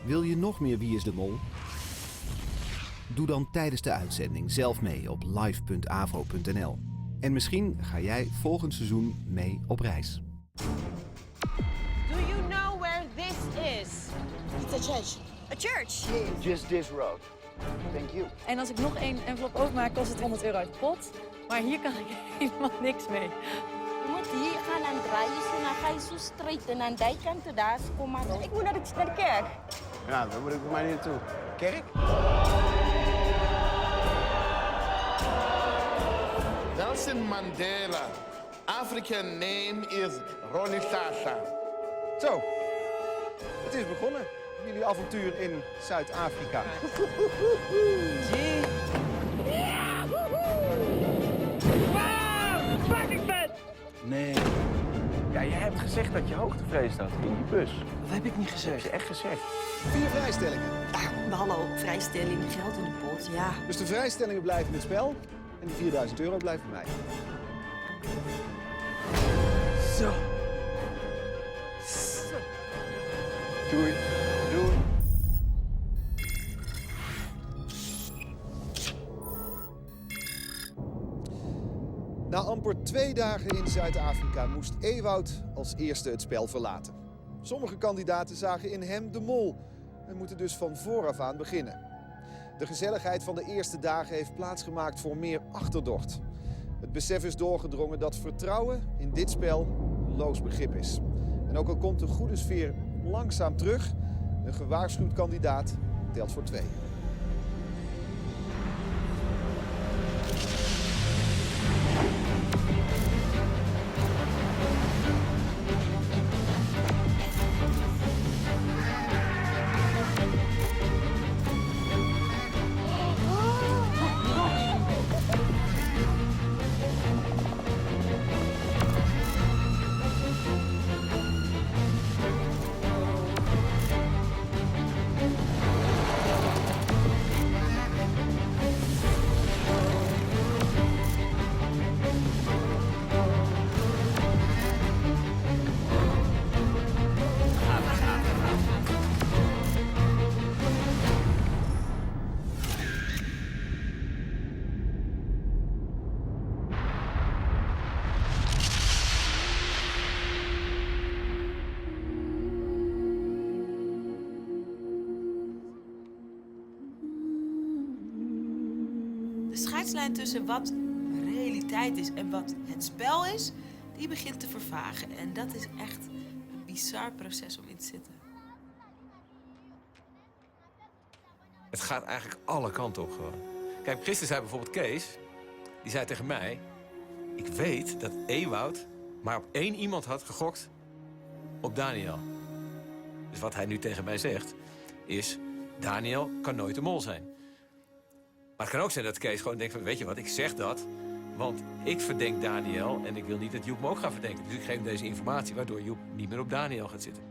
Wil je nog meer Wie is de Mol? Doe dan tijdens de uitzending zelf mee op live.avro.nl. En misschien ga jij volgend seizoen mee op reis. Do you know where this is? It's a church. A church. Just this road. Thank you. En als ik nog één envelop overmaak, kost het €100 uit de pot. Maar hier kan ik helemaal niks mee. Je moet hier gaan en draaien, zo dan ga je zo straight en aan die kant daar, kom maar. Ik moet naar de kerk. Ja, daar moet ik maar niet naartoe. Kerk? Nelson Mandela. African name is Ronnie Sasa. Zo, het is begonnen. Jullie avontuur in Zuid-Afrika. Nee. Ja, jij hebt gezegd dat je hoogtevrees had in die bus. Dat heb ik niet gezegd. Dat heb je echt gezegd. 4 vrijstellingen. Hallo, vrijstelling, geld in de pot, ja. Dus de vrijstellingen blijven in het spel en die €4000 blijven bij mij. Zo. Doei. Doei. Na amper 2 dagen in Zuid-Afrika moest Ewout als eerste het spel verlaten. Sommige kandidaten zagen in hem de mol en moeten dus van vooraf aan beginnen. De gezelligheid van de eerste dagen heeft plaatsgemaakt voor meer achterdocht. Het besef is doorgedrongen dat vertrouwen in dit spel een loos begrip is. En ook al komt de goede sfeer langzaam terug, een gewaarschuwd kandidaat telt voor 2. De scheidslijn tussen wat realiteit is en wat het spel is, die begint te vervagen. En dat is echt een bizar proces om in te zitten. Het gaat eigenlijk alle kanten op gewoon. Kijk, gisteren zei bijvoorbeeld Kees, die zei tegen mij... ik weet dat Ewout maar op 1 iemand had gegokt op Daniel. Dus wat hij nu tegen mij zegt, is... Daniel kan nooit de mol zijn. Maar het kan ook zijn dat Kees gewoon denkt van... weet je wat, ik zeg dat, want ik verdenk Daniel... en ik wil niet dat Joep me ook gaat verdenken. Dus ik geef hem deze informatie, waardoor Joep niet meer op Daniel gaat zitten.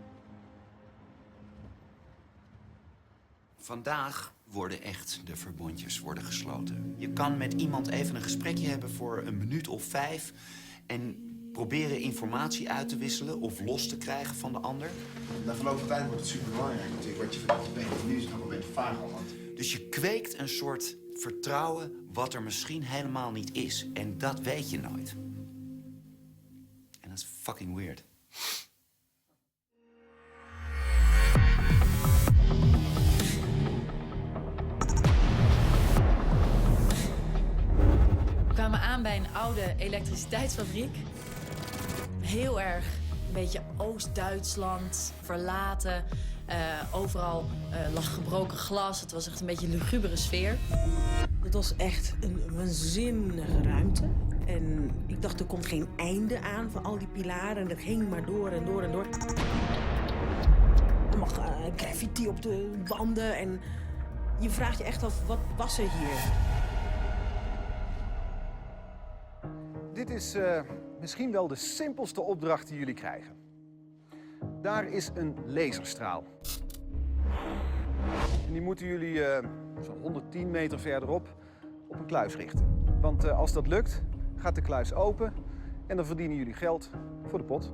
Vandaag worden echt de verbondjes gesloten. Je kan met iemand even een gesprekje hebben voor 1 minuut of 5... en proberen informatie uit te wisselen of los te krijgen van de ander. Na verloop van tijd wordt het superbelangrijk natuurlijk wat je van je bent. Nu is het nog een beetje vaag allemaal. Dus je kweekt een soort vertrouwen wat er misschien helemaal niet is. En dat weet je nooit. En dat is fucking weird. We kwamen aan bij een oude elektriciteitsfabriek. Heel erg een beetje Oost-Duitsland, verlaten. Overal lag gebroken glas. Het was echt een beetje een lugubere sfeer. Het was echt een waanzinnige ruimte. En ik dacht, er komt geen einde aan van al die pilaren. En dat ging maar door en door en door. Er mag graffiti op de wanden. En je vraagt je echt af, wat was er hier? Dit is misschien wel de simpelste opdracht die jullie krijgen. Daar is een laserstraal. En die moeten jullie zo'n 110 meter verderop op een kluis richten. Want als dat lukt, gaat de kluis open en dan verdienen jullie geld voor de pot.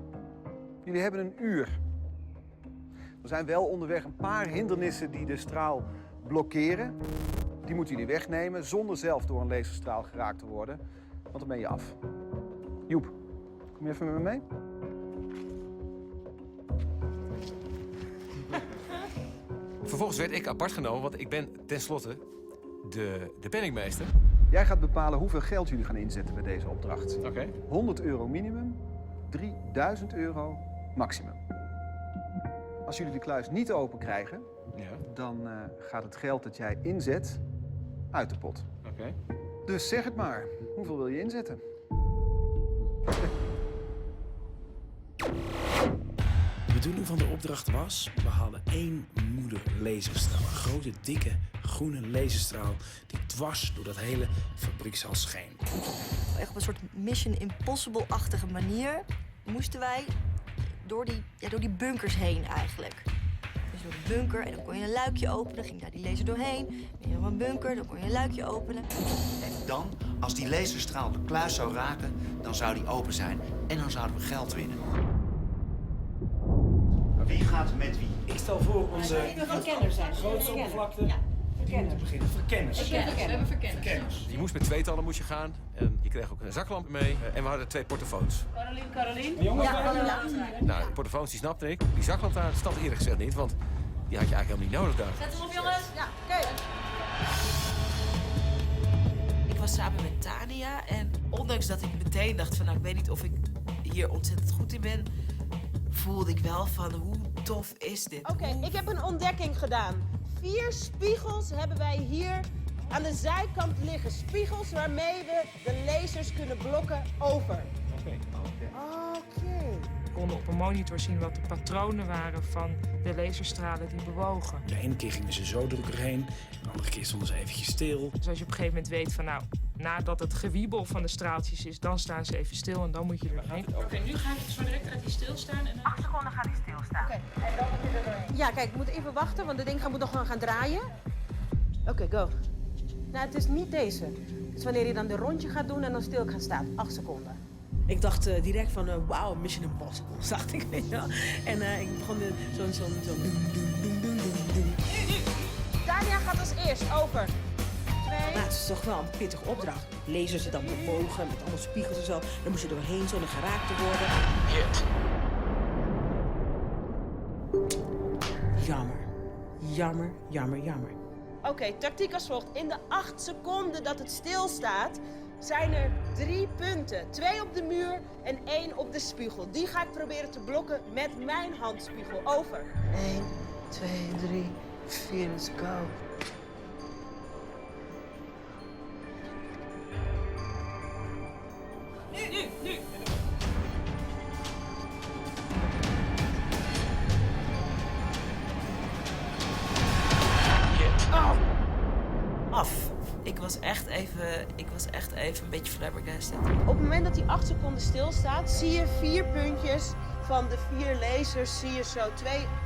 Jullie hebben 1 uur. Er zijn wel onderweg een paar hindernissen die de straal blokkeren. Die moeten jullie wegnemen zonder zelf door een laserstraal geraakt te worden. Want dan ben je af. Joep, kom je even met me mee? Vervolgens werd ik apart genomen, want ik ben tenslotte de penningmeester. Jij gaat bepalen hoeveel geld jullie gaan inzetten bij deze opdracht. Oké. 100 euro minimum, 3000 euro maximum. Als jullie de kluis niet open krijgen, dan gaat het geld dat jij inzet uit de pot. Oké. Dus zeg het maar, hoeveel wil je inzetten? De bedoeling van de opdracht was, we hadden 1 moeder laserstraal. Een grote, dikke, groene laserstraal die dwars door dat hele fabriekshal scheen. Echt op een soort Mission Impossible-achtige manier moesten wij door die bunkers heen eigenlijk. Dus door de bunker en dan kon je een luikje openen, ging daar die laser doorheen. Dan nog een bunker, dan kon je een luikje openen. En dan, als die laserstraal de kluis zou raken, dan zou die open zijn. En dan zouden we geld winnen. Wie gaat met wie? Ik stel voor onze grootste oppervlakte. Die moeten beginnen. Verkenners. We hebben verkenners. Je moest met tweetallen moest je gaan. En je kreeg ook een zaklamp mee. En we hadden 2 portofoons. Caroline. Jongens, Nou, de portofoons die snapte ik. Die zaklamp daar stond eerlijk gezegd niet, want die had je eigenlijk helemaal niet nodig daar. Zet hem op, jongens. Ja, oké. Ik was samen met Tania en ondanks dat ik meteen dacht van nou, ik weet niet of ik hier ontzettend goed in ben, voelde ik wel van hoe tof is dit? Oké, ik heb een ontdekking gedaan. 4 spiegels hebben wij hier aan de zijkant liggen. Spiegels waarmee we de lasers kunnen blokken over. Oké. We konden op een monitor zien wat de patronen waren van de laserstralen die bewogen. De ene keer gingen ze zo druk erheen, de andere keer stonden ze eventjes stil. Dus als je op een gegeven moment weet van nou, nadat het gewiebel van de straaltjes is, dan staan ze even stil en dan moet je erheen. Oké, nu ga ik zo direct uit die stilstaan. En 8 seconden gaat hij stilstaan. Oké, en dan moet je er doorheen. Ja, kijk, ik moet even wachten, want dit ding moet nog gaan draaien. Oké, go. Nou, het is niet deze. Het is wanneer je dan de rondje gaat doen en dan stil gaat staan. 8 seconden. Ik dacht direct van, wauw, Mission Impossible, dacht ik, weet je wel. En ik begon zo'n Tania gaat als eerst over. 2. Nou, het is toch wel een pittige opdracht. Lezen ze dan bewogen met allemaal spiegels en zo. Dan moest je doorheen zonder geraakt te worden. Jammer. Oké, tactiek als volgt. In de 8 seconden dat het stilstaat, zijn er 3 punten. 2 op de muur en 1 op de spiegel. Die ga ik proberen te blokken met mijn handspiegel. Over. 1, 2, 3, 4, let's go. Nu. Af. Ik was echt even een beetje flabbergasted. Op het moment dat die 8 seconden stilstaat, zie je 4 puntjes van de 4 lasers. Zie je zo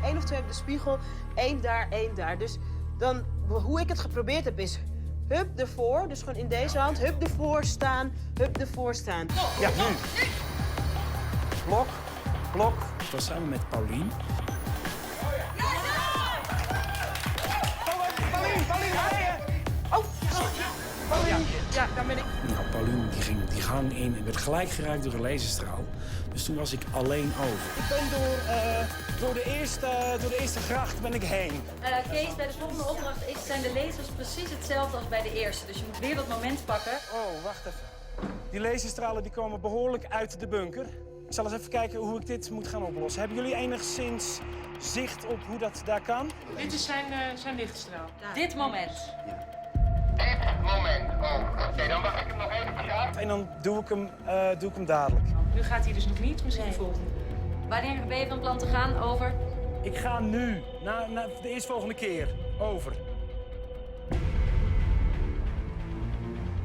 1 of 2 op de spiegel, 1 daar, 1 daar. Dus dan, hoe ik het geprobeerd heb is, hup ervoor, dus gewoon in deze hand, hup ervoor staan, hup ervoor staan. Ja, nu. Blok. Ik was samen met Paulien. Ja, daar ben ik. Nou, Paulien die ging die gang in en werd gelijk geraakt door een laserstraal. Dus toen was ik alleen over. Ik ben door de eerste gracht ben ik heen. Kees, bij de volgende opdracht zijn de lasers precies hetzelfde als bij de eerste. Dus je moet weer dat moment pakken. Oh, wacht even. Die laserstralen die komen behoorlijk uit de bunker. Ik zal eens even kijken hoe ik dit moet gaan oplossen. Hebben jullie enigszins zicht op hoe dat daar kan? Dit is zijn lichtstraal. Dit moment. Dit moment. Oh, oké, dan wacht ik hem nog even af. En dan doe ik hem dadelijk. Nu gaat hij dus nog niet, misschien volgende. Wanneer ben je van plan te gaan? Over? Ik ga nu, na de eerstvolgende keer, over.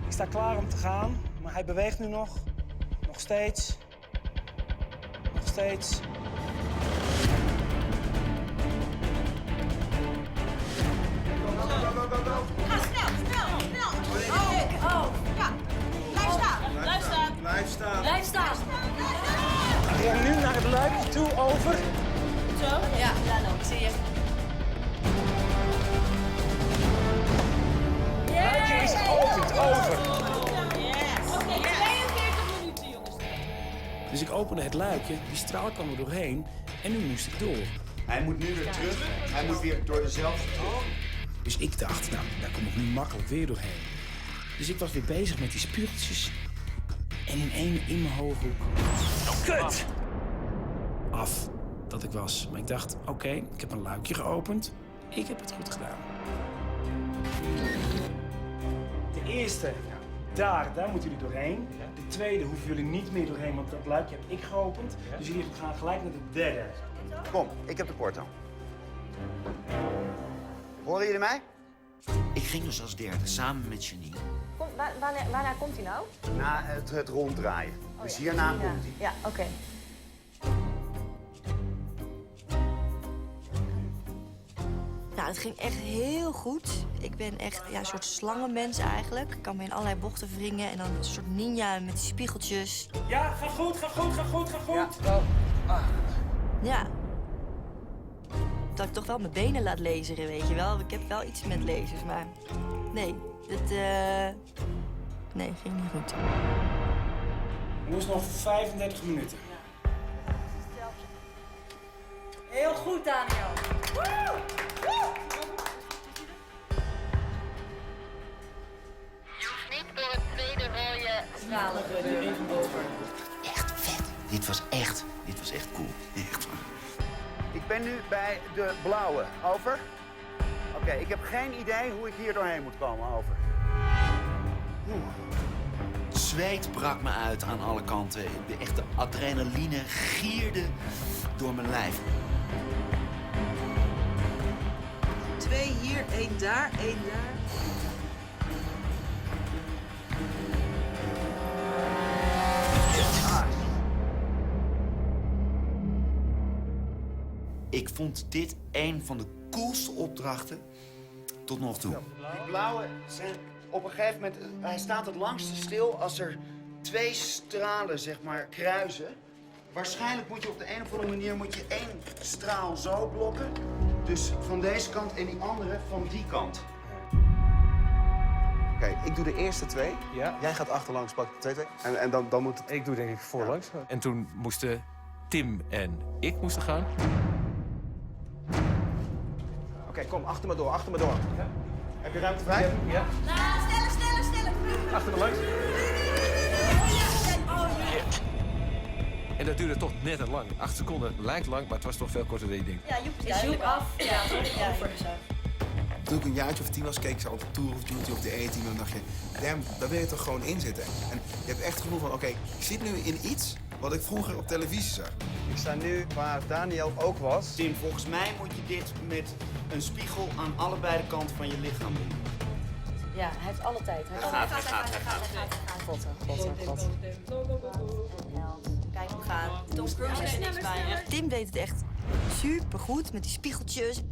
Ik sta klaar om te gaan, maar hij beweegt nu nog. Nog steeds. Nog steeds. Ga snel. Oh, ja. Blijf staan. Ik ga nu naar het luikje toe, over. Zo? Ja, loopt. zie je. Luikje is geopend, over. Oké, 42 minuten, jongens. Dus ik opende het luikje, die straal kwam er doorheen en nu moest ik door. Hij moet nu weer terug. Hij moet weer door dezelfde terug. Dus ik dacht, nou, daar kom ik nu makkelijk weer doorheen. Dus ik was weer bezig met die spiegeltjes. En in mijn hooghoek... Oh, kut! Af dat ik was. Maar ik dacht, oké, ik heb een luikje geopend. Ik heb het goed gedaan. De eerste, daar moeten jullie doorheen. De tweede hoeven jullie niet meer doorheen, want dat luikje heb ik geopend. Dus jullie gaan gelijk naar de derde. Kom, ik heb de porto. Horen jullie mij? Ik ging dus als derde, samen met Janine. Waarna komt hij nou? Na het ronddraaien. Dus hierna komt hij. Ja, oké. Nou, het ging echt heel goed. Ik ben echt een soort slangenmens eigenlijk. Ik kan me in allerlei bochten wringen en dan een soort ninja met die spiegeltjes. Ja, ga goed. Ja. Dat ik toch wel mijn benen laat laseren, weet je wel. Ik heb wel iets met lasers, maar nee, nee, ging niet goed. Nu is nog 35 minuten. Heel goed, Daniel. Je hoeft niet door het tweede rode stralen. Echt vet. Dit was echt cool. Echt. Ik ben nu bij de blauwe. Over. Oké, ik heb geen idee hoe ik hier doorheen moet komen. Over. Het zweet brak me uit aan alle kanten. De echte adrenaline gierde door mijn lijf. 2 hier, 1 daar, 1 daar. Ik vond dit een van de coolste opdrachten tot nog toe. Die blauwe zijn op een gegeven moment... Hij staat het langste stil als er 2 stralen, zeg maar, kruisen. Waarschijnlijk moet je op de een of andere manier 1 straal zo blokken. Dus van deze kant en die andere van die kant. Oké, ik doe de eerste 2. Ja. Jij gaat achterlangs, pak de 2. En dan moet het... Ik doe denk ik voorlangs. En toen moesten Tim en ik moesten gaan. Oké, kom, achter me door. Ja. Heb je ruimte vrij? Ja. Sneller. Achter me langs. En dat duurde toch net te lang. 8 seconden lijkt lang, maar het was toch veel korter dan je denkt. Ja, Joep is Is Joep af? Ja, over. Toen ik een jaartje of 10 was, keek ik op de Tour of Duty of de E-team. En dan dacht je, damn, daar wil je toch gewoon in zitten. En je hebt echt het gevoel van, oké, ik zit nu in iets wat ik vroeger op televisie zag. Ik sta nu waar Daniel ook was. Tim, volgens mij moet je dit met een spiegel aan allebei de kanten van je lichaam doen. Ja, hij heeft alle tijd. Hij gaat. God. Kijk, we gaan. Tom Cruise is niks bij je. Tim deed het echt supergoed met die spiegeltjes.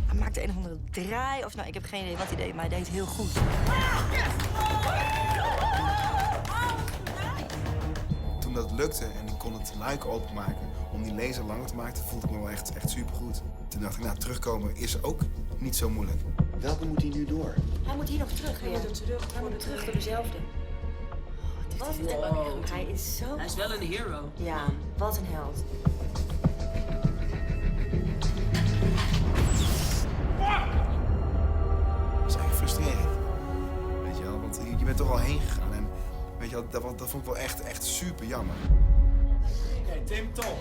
Hij maakte een of andere draai. Of nou, ik heb geen idee wat hij deed, maar hij deed het heel goed. Toen dat lukte en ik kon het luik openmaken om die laser langer te maken, voelde ik me wel echt supergoed. Toen dacht ik, nou, terugkomen is ook niet zo moeilijk. Welke moet hij nu door? Hij moet hier nog terug weer. Hij moet terug door dezelfde. Wat een hero. Hij is zo... Hij is wel een hero. Ja, wat een held. Dat is eigenlijk frustrerend. Weet je wel, want je bent toch al heen gegaan. En weet je wel, dat vond ik wel echt super jammer. Oké, Tim, Tom.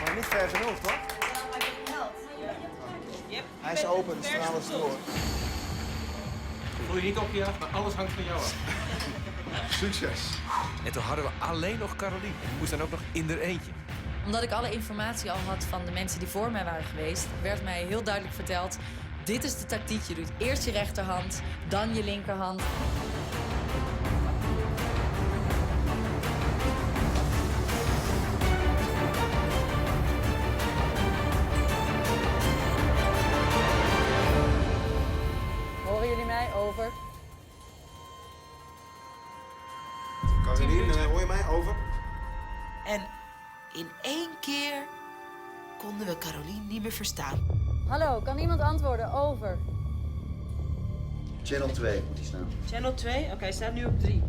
Maar niet ver genoeg, toch? Hij is open, de straal is door. Voel je niet opgejaagd, maar alles hangt van jou af. Succes. En toen hadden we alleen nog Caroline. En die moest dan ook nog in er eentje. Omdat ik alle informatie al had van de mensen die voor mij waren geweest, werd mij heel duidelijk verteld: dit is de tactiek. Je doet eerst je rechterhand, dan je linkerhand. Horen jullie mij? Over. Caroline, hoor je mij? Over. En in 1 keer konden we Carolien niet meer verstaan. Hallo, kan iemand antwoorden? Over. Channel 2 moet die staan. Channel 2? Oké, staat nu op 3.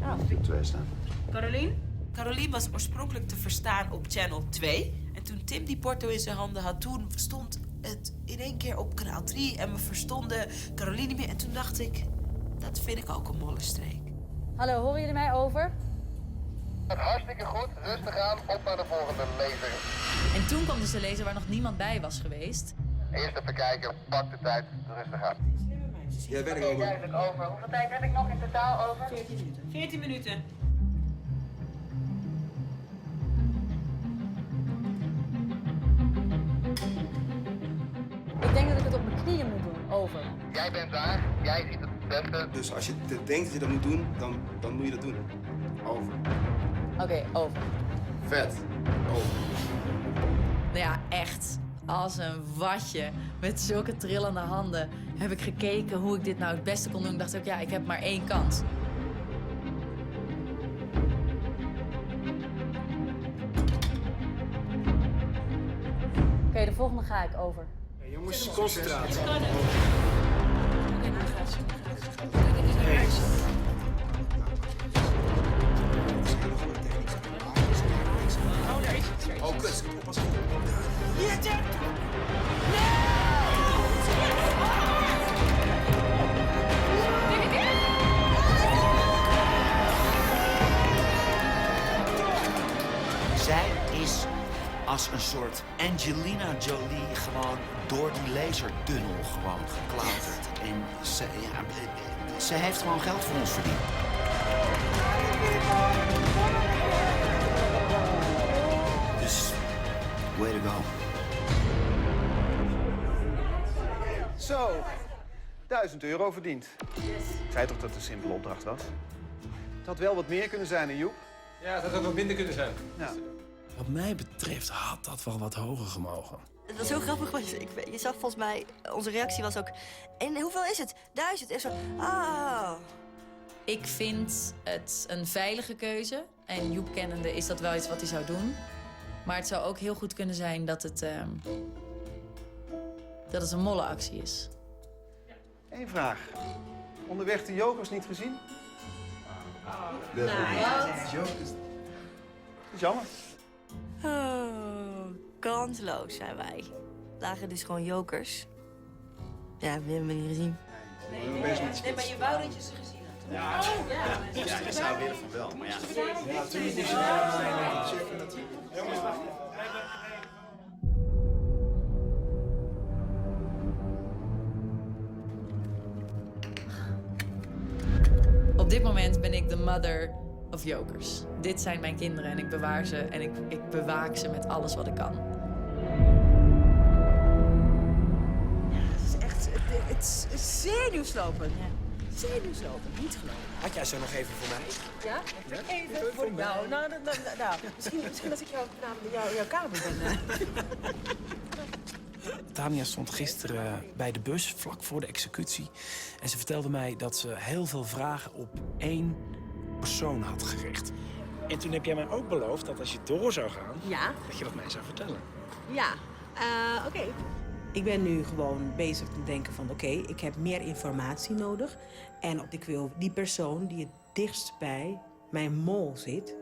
Ja, moet op 2 staan. Carolien? Carolien was oorspronkelijk te verstaan op Channel 2. En toen Tim die porto in zijn handen had, toen stond het in één keer op kanaal 3. En we verstonden Carolien niet meer. En toen dacht ik, dat vind ik ook een mollenstreek. Hallo, horen jullie mij? Over. Hartstikke goed, rustig aan, op naar de volgende lezer. En toen kwam dus de lezer waar nog niemand bij was geweest. Eerst even kijken, pak de tijd, rustig aan. Jij bent er over. Duidelijk over. Hoeveel tijd heb ik nog in totaal over? 14 minuten. 14 minuten. Ik denk dat ik het op mijn knieën moet doen. Over. Jij bent daar, jij ziet het beste. Dus als je denkt dat je dat moet doen, dan moet je dat doen. Over. Oké, over. Vet. Over. Nou ja, echt. Als een watje. Met zulke trillende handen heb ik gekeken hoe ik dit nou het beste kon doen. Ik dacht ook, ja, ik heb maar 1 kans. Oké, de volgende ga ik over. Hey, jongens, concentratie. Oh, kut. Pas op. Zij is als een soort Angelina Jolie gewoon door die lasertunnel gewoon geklauterd. En ze heeft gewoon geld voor ons verdiend. Dus, way to go. Zo, €1000 verdiend. Ik zei toch dat het een simpele opdracht was? Het had wel wat meer kunnen zijn, hè, Joep? Ja, dat had ook wat minder kunnen zijn. Ja. Wat mij betreft had dat wel wat hoger gemogen. Het was heel grappig, want je zag volgens mij... Onze reactie was ook... En hoeveel is het? 1000. En zo... Ah. Ik vind het een veilige keuze. En Joep kennende is dat wel iets wat hij zou doen. Maar het zou ook heel goed kunnen zijn dat het een mollenactie is. Eén vraag. Onderweg de jokers niet gezien? Jokers. Dat is jammer. Oh, kansloos zijn wij. Lagen dus gewoon jokers. Ja, we hebben me niet gezien. Nee, maar je wou dat je ze gezien had. Ja, oh, ja, ik zou willen van wel, maar ja. Ja, natuurlijk is Op dit moment ben ik de mother of jokers. Dit zijn mijn kinderen en ik bewaar ze en ik bewaak ze met alles wat ik kan. Het is echt het is zenuwslopend. Ja. Zenuwslopend, niet geloven. Had jij zo nog even voor mij? Ja? Even voor jou. Nou, misschien als ik jouw kamer ben. Tania stond gisteren bij de bus, vlak voor de executie. En ze vertelde mij dat ze heel veel vragen op 1 persoon had gericht. En toen heb jij mij ook beloofd dat als je door zou gaan, Ja? dat je dat mij zou vertellen. Ja, oké. Ik ben nu gewoon bezig te denken van oké, ik heb meer informatie nodig. En ik wil die persoon die het dichtst bij mijn mol zit,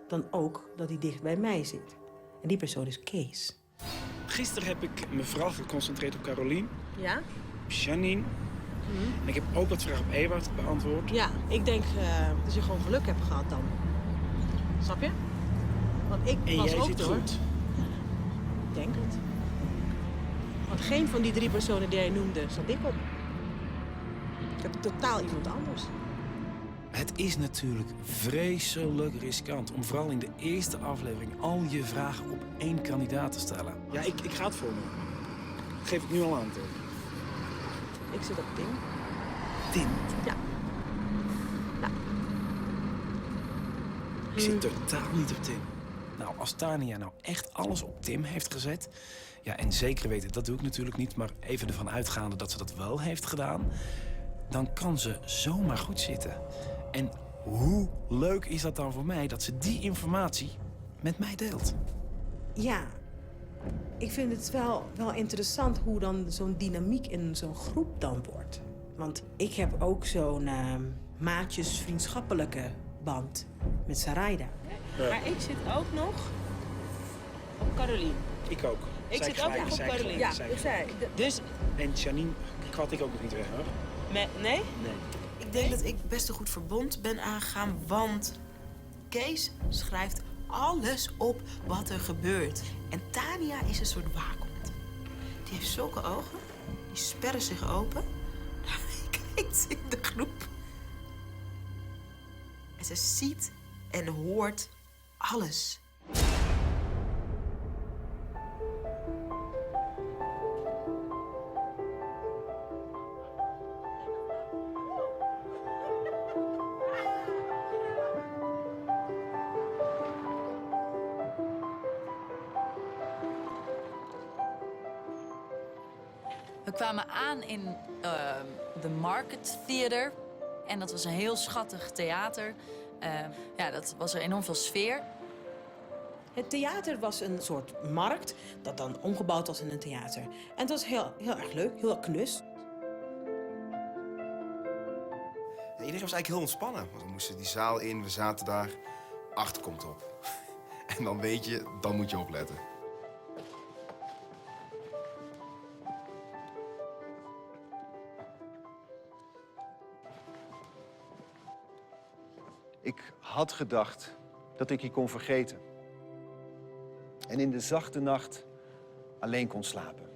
dan ook dat die dicht bij mij zit. En die persoon is Kees. Gisteren heb ik me vooral geconcentreerd op Carolien, Ja? op Janine. En ik heb ook wat vragen op Ewout beantwoord. Ja, ik denk dat je gewoon geluk hebt gehad dan. Snap je? Want ik En was jij ook zit door. goed. Ik denk het. Want geen van die 3 personen die jij noemde zat ik op. Ik heb totaal iemand anders. Het is natuurlijk vreselijk riskant om vooral in de eerste aflevering al je vragen op 1 kandidaat te stellen. Ja, ik ga het voor me. Dat geef ik nu al aan, toch? Ik zit op Tim. Tim? Ja. Ik zit totaal niet op Tim. Nou, als Tania nou echt alles op Tim heeft gezet... Ja, en zeker weten, dat doe ik natuurlijk niet... maar even ervan uitgaande dat ze dat wel heeft gedaan... dan kan ze zomaar goed zitten. En hoe leuk is dat dan voor mij dat ze die informatie met mij deelt? Ja, Ik vind het wel interessant hoe dan zo'n dynamiek in zo'n groep dan wordt. Want ik heb ook zo'n maatjes-vriendschappelijke band met Sarayda. Maar ik zit ook nog op Caroline. Ik ook. Ik zit ook nog op Caroline. Ja, dus... En Janine kwad ik ook nog niet weg, hoor. Nee? Nee. Ik denk dat ik best een goed verbond ben aangegaan, want Kees schrijft alles op wat er gebeurt. En Tania is een soort waakhond. Die heeft zulke ogen, die sperren zich open. Die kijkt in de groep. En ze ziet en hoort alles. We kwamen aan in de Market Theater. En dat was een heel schattig theater. Dat was er enorm veel sfeer. Het theater was een soort markt dat dan omgebouwd was in een theater. En het was heel erg leuk, heel knus. Iedereen was eigenlijk heel ontspannen. Want we moesten die zaal in, we zaten daar. 8 komt op. En dan weet je, dan moet je opletten. Ik had gedacht dat ik je kon vergeten. En in de zachte nacht alleen kon slapen.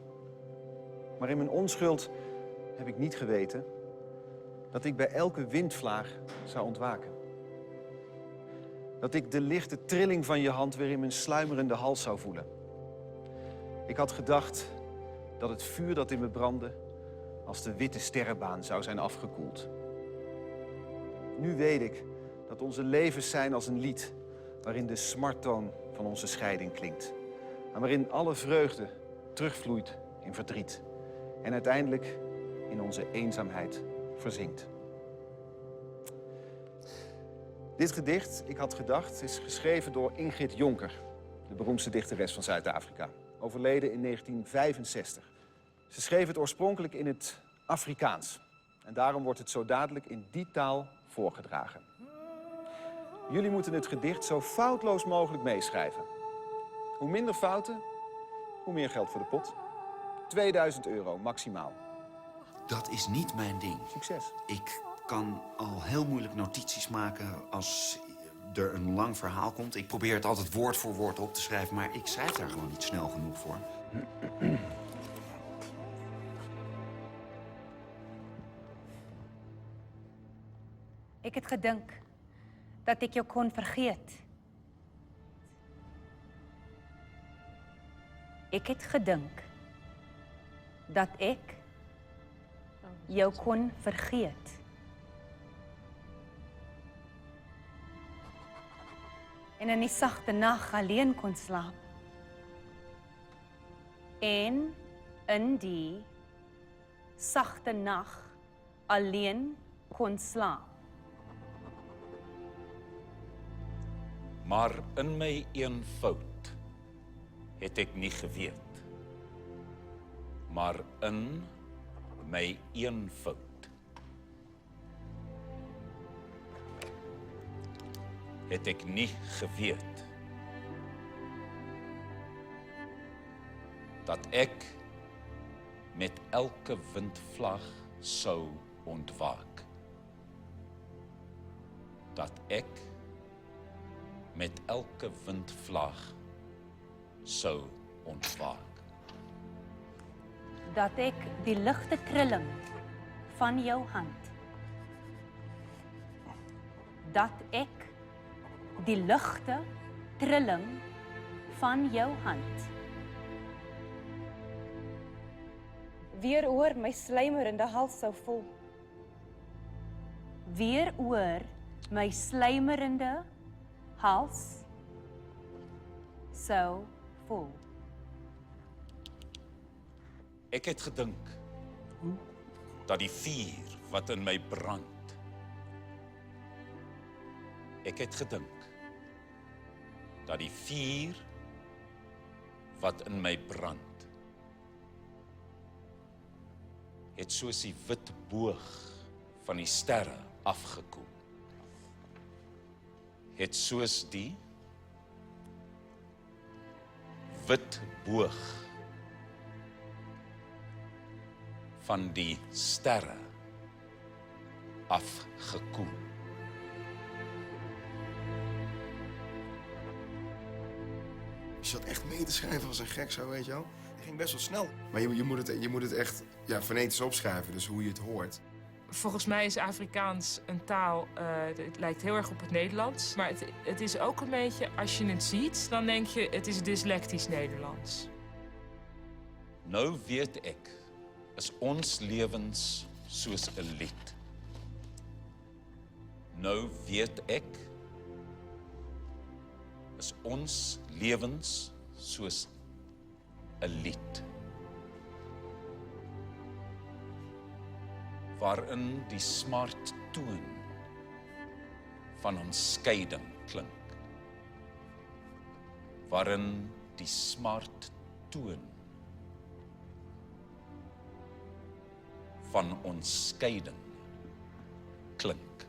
Maar in mijn onschuld heb ik niet geweten dat ik bij elke windvlaag zou ontwaken. Dat ik de lichte trilling van je hand weer in mijn sluimerende hals zou voelen. Ik had gedacht dat het vuur dat in me brandde als de witte sterrenbaan zou zijn afgekoeld. Nu weet ik dat onze levens zijn als een lied waarin de smarttoon van onze scheiding klinkt. En waarin alle vreugde terugvloeit in verdriet. En uiteindelijk in onze eenzaamheid verzinkt. Dit gedicht, Ik had gedacht, is geschreven door Ingrid Jonker, de beroemdste dichteres van Zuid-Afrika. Overleden in 1965. Ze schreef het oorspronkelijk in het Afrikaans. En daarom wordt het zo dadelijk in die taal voorgedragen. Jullie moeten het gedicht zo foutloos mogelijk meeschrijven. Hoe minder fouten, hoe meer geld voor de pot. €2000 maximaal. Dat is niet mijn ding. Succes. Ik kan al heel moeilijk notities maken als er een lang verhaal komt. Ik probeer het altijd woord voor woord op te schrijven, maar ik schrijf daar gewoon niet snel genoeg voor. Ik het gedink dat ik jou kon vergeet. Ik het gedink dat ik jou kon vergeet. En in die sagte nag alleen kon slaap. En in die sagte nag alleen kon slaap. Maar in my een fout het ek nie geweet. Maar in my een fout het ek nie geweet dat ek met elke windvlag sou ontwaak. Dat ek met elke windvlag sou ontwaak. Dat ek die ligte trilling van jou hand. Dat ek die ligte trilling van jou hand. Weer oor my sluimerende hals sou voel. Weer oor my sluimerende hals sou voel. Ek het gedink dat die vuur wat in my brand. Ek het gedink dat die vuur wat in my brand, het soos die wit boog van die sterre afgekoel. Het soos die wit boog van die sterre afgekoel. Je zat echt mee te schrijven als een gek zo, weet je wel. Het ging best wel snel. Maar je moet het echt fonetisch opschrijven, dus hoe je het hoort. Volgens mij is Afrikaans een taal, het lijkt heel erg op het Nederlands. Maar het is ook een beetje, als je het ziet, dan denk je het is dyslectisch Nederlands. Nou weet ek, is ons lewens soos 'n lied. Nou weet ek, is ons lewens soos 'n lied. Waarin die smart toon van ons skeiding klink. Waarin die smart toon van ons skeiding klink.